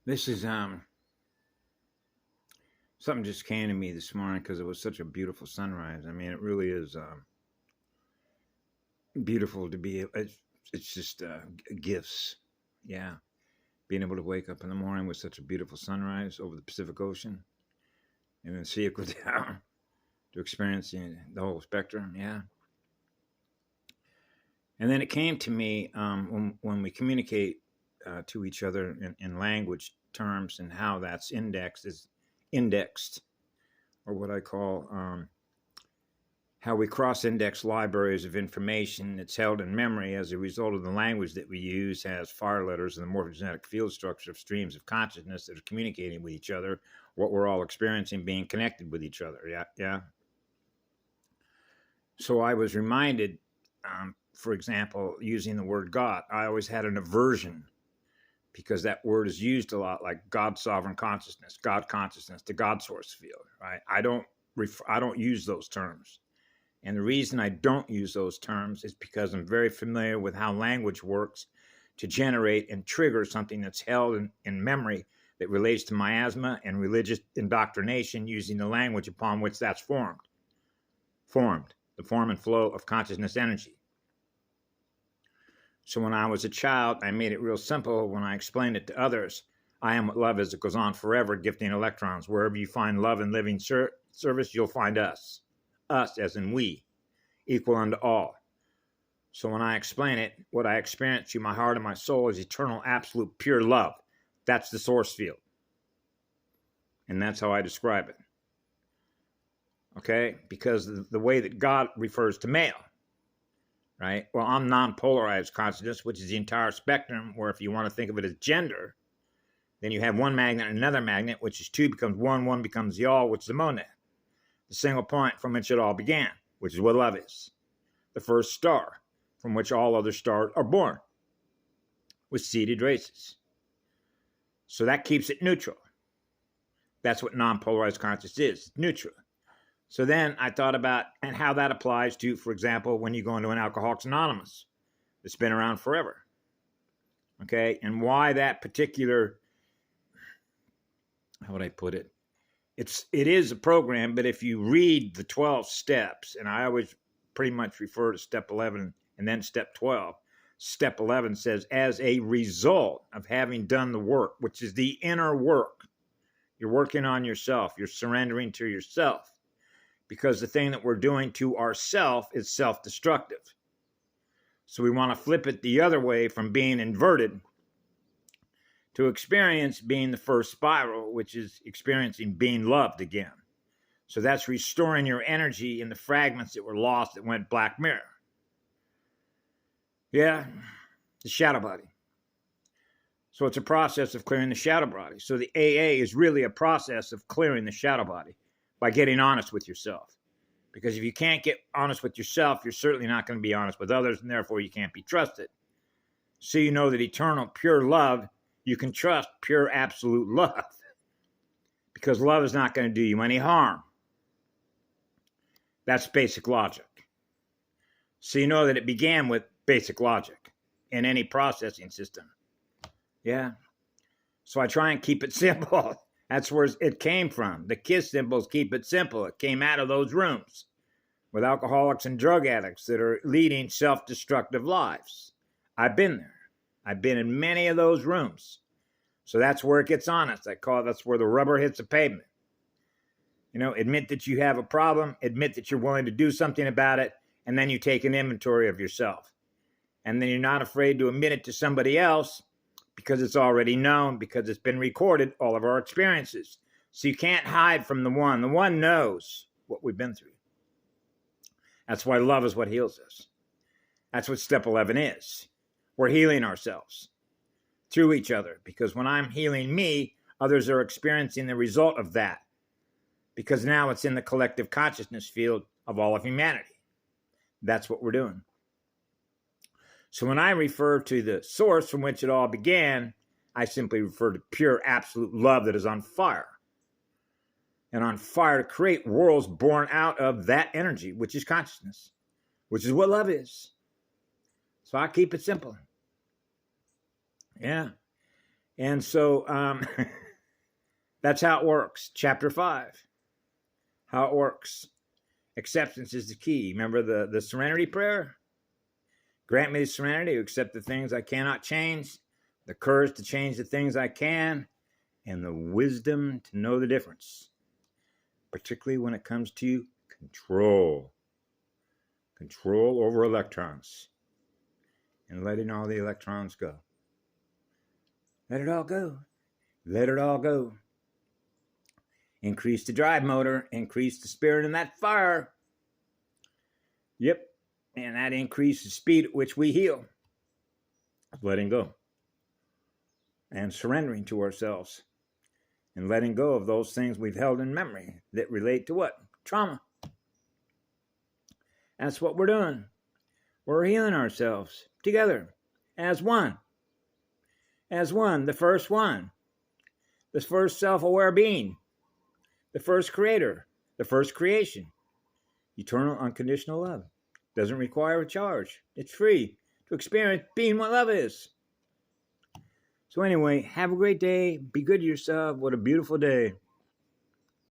This is something just came to me this morning because it was such a beautiful sunrise. I mean, it really is beautiful to be. It's just gifts. Yeah, being able to wake up in the morning with such a beautiful sunrise over the Pacific Ocean, and then see it go down to experiencing the whole spectrum. Yeah, and then it came to me when we communicate to each other in language terms and how that's indexed, or what I call how we cross-index libraries of information that's held in memory as a result of the language that we use has fire letters and the morphogenetic field structure of streams of consciousness that are communicating with each other, what we're all experiencing being connected with each other. Yeah. So I was reminded, for example, using the word God, I always had an aversion because that word is used a lot, like God sovereign consciousness, God consciousness, the God source field, right? I don't use those terms. And the reason I don't use those terms is because I'm very familiar with how language works to generate and trigger something that's held in memory that relates to miasma and religious indoctrination using the language upon which that's formed, the form and flow of consciousness energy. So when I was a child, I made it real simple when I explained it to others. I am what love is. It goes on forever, gifting electrons. Wherever you find love and living service, you'll find us. Us, as in we, equal unto all. So when I explain it, what I experience through my heart and my soul is eternal, absolute, pure love. That's the source field. And that's how I describe it. Okay? Because the way that God refers to male, right? Well, I'm non-polarized consciousness, which is the entire spectrum, where if you want to think of it as gender, then you have one magnet and another magnet, which is two becomes one becomes the all, which is the monad. The single point from which it all began, which is what love is. The first star from which all other stars are born, with seeded races. So that keeps it neutral. That's what non-polarized consciousness is, neutral. So then I thought about and how that applies to, for example, when you go into an Alcoholics Anonymous that's been around forever. Okay, and why that particular, how would I put it? It is a program, but if you read the 12 steps, and I always pretty much refer to step 11 and then step 12, step 11 says, as a result of having done the work, which is the inner work, you're working on yourself, you're surrendering to yourself, because the thing that we're doing to ourself is self-destructive. So we want to flip it the other way from being inverted to experience being the first spiral, which is experiencing being loved again. So that's restoring your energy in the fragments that were lost that went black mirror. Yeah, the shadow body. So it's a process of clearing the shadow body. So the AA is really a process of clearing the shadow body by getting honest with yourself. Because if you can't get honest with yourself, you're certainly not going to be honest with others, and therefore you can't be trusted. So you know that eternal, pure love, you can trust pure absolute love, because love is not going to do you any harm. That's basic logic. So you know that it began with basic logic in any processing system. Yeah. So I try and keep it simple. That's where it came from. The KISS symbols keep it simple. It came out of those rooms with alcoholics and drug addicts that are leading self-destructive lives. I've been there. I've been in many of those rooms. So that's where it gets honest. I call it, that's where the rubber hits the pavement. You know, admit that you have a problem, admit that you're willing to do something about it, and then you take an inventory of yourself. And then you're not afraid to admit it to somebody else because it's already known, because it's been recorded, all of our experiences. So you can't hide from the one. The one knows what we've been through. That's why love is what heals us. That's what step 11 is. We're healing ourselves through each other, because when I'm healing me, others are experiencing the result of that, because now it's in the collective consciousness field of all of humanity. That's what we're doing. So when I refer to the source from which it all began, I simply refer to pure absolute love that is on fire. And on fire to create worlds born out of that energy, which is consciousness, which is what love is. So I keep it simple. Yeah. And so that's how it works. Chapter 5. How it works. Acceptance is the key. Remember the serenity prayer? Grant me the serenity to accept the things I cannot change, the courage to change the things I can, and the wisdom to know the difference, particularly when it comes to control. Control over electrons and letting all the electrons go. Let it all go. Let it all go. Increase the drive motor, increase the spirit in that fire. Yep. And that increases the speed at which we heal. Letting go. And surrendering to ourselves. And letting go of those things we've held in memory that relate to what? Trauma. That's what we're doing. We're healing ourselves together as one. As one, the first one. The first self-aware being. The first creator. The first creation. Eternal unconditional love. Doesn't require a charge. It's free to experience being what love is. So anyway, have a great day. Be good to yourself. What a beautiful day.